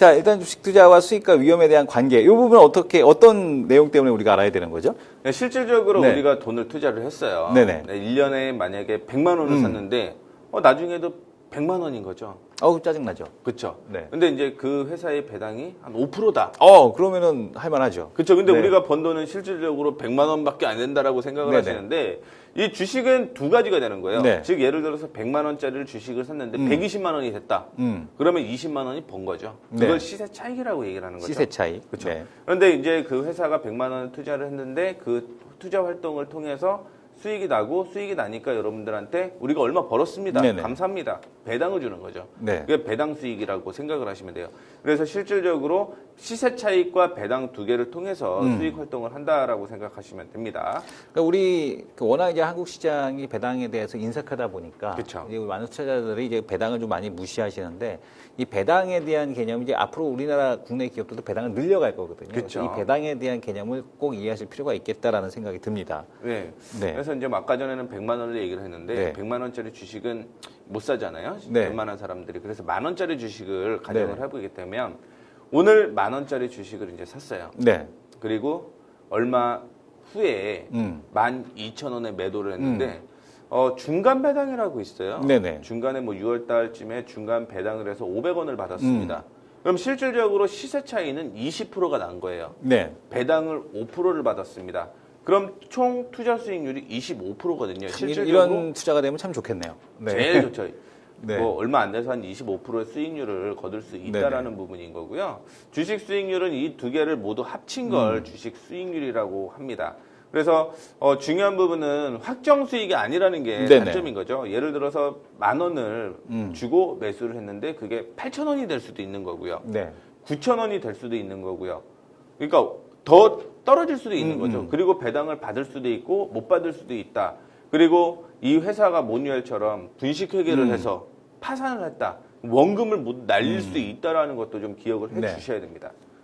자, 일단 주식 투자와 수익과 위험에 대한 관계, 이 부분은 어떤 내용 때문에 우리가 알아야 되는 거죠? 네, 실질적으로 네. 우리가 돈을 투자를 했어요. 네네. 네, 1년에 만약에 100만 원을 샀는데 나중에도 100만 원인 거죠. 짜증나죠. 그렇죠. 네. 근데 이제 그 회사의 배당이 한 5%다. 그러면은 할만하죠. 그렇죠. 근데 네. 우리가 번 돈은 실질적으로 100만 원밖에 안 된다라고 생각을 네네. 하시는데 이 주식은 두 가지가 되는 거예요. 네. 즉 예를 들어서 100만 원짜리를 주식을 샀는데 120만 원이 됐다. 그러면 20만 원이 번 거죠. 그걸 네. 시세 차익이라고 얘기를 하는 거죠. 시세 차이. 그렇죠. 네. 그런데 이제 그 회사가 100만 원을 투자를 했는데 그 투자 활동을 통해서 수익이 나고 수익이 나니까 여러분들한테 우리가 얼마 벌었습니다. 네네. 감사합니다. 배당을 주는 거죠. 네. 그게 배당 수익이라고 생각을 하시면 돼요. 그래서 실질적으로 시세 차익과 배당 두 개를 통해서 수익 활동을 한다라고 생각하시면 됩니다. 그러니까 우리 워낙 이제 한국 시장이 배당에 대해서 인색하다 보니까 그쵸. 이제 많은 투자자들이 이제 배당을 좀 많이 무시하시는데 이 배당에 대한 개념이 이제 앞으로 우리나라 국내 기업들도 배당을 늘려갈 거거든요. 그쵸. 그래서 이 배당에 대한 개념을 꼭 이해하실 필요가 있겠다라는 생각이 듭니다. 네. 네. 그래서 이제 아까 전에는 100만 원을 얘기를 했는데 네. 100만 원짜리 주식은 못 사잖아요. 네. 웬만한 사람들이. 그래서 만 원짜리 주식을 가정을 네. 해보게 되면 오늘 만 원짜리 주식을 이제 샀어요. 네. 그리고 얼마 후에 12,000원에 매도를 했는데 중간 배당이라고 있어요. 네네. 중간에 뭐 6월 달쯤에 중간 배당을 해서 500원을 받았습니다. 그럼 실질적으로 시세 차이는 20%가 난 거예요. 네. 배당을 5%를 받았습니다. 그럼 총 투자 수익률이 25%거든요. 실질적으로 이런 투자가 되면 참 좋겠네요. 네. 제일 좋죠. 네. 뭐 얼마 안 돼서 한 25%의 수익률을 거둘 수 있다라는 부분인 거고요. 주식 수익률은 이 두 개를 모두 합친 걸 주식 수익률이라고 합니다. 그래서 중요한 부분은 확정 수익이 아니라는 게 네네. 단점인 거죠. 예를 들어서 만 원을 주고 매수를 했는데 그게 8,000원이 될 수도 있는 거고요. 네. 9,000원이 될 수도 있는 거고요. 그러니까 더 떨어질 수도 있는 거죠. 그리고 배당을 받을 수도 있고 못 받을 수도 있다. 그리고 이 회사가 모뉴엘처럼 분식회계를 해서 파산을 했다. 원금을 못 날릴 수 있다라는 것도 좀 기억을 해 네. 주셔야 됩니다.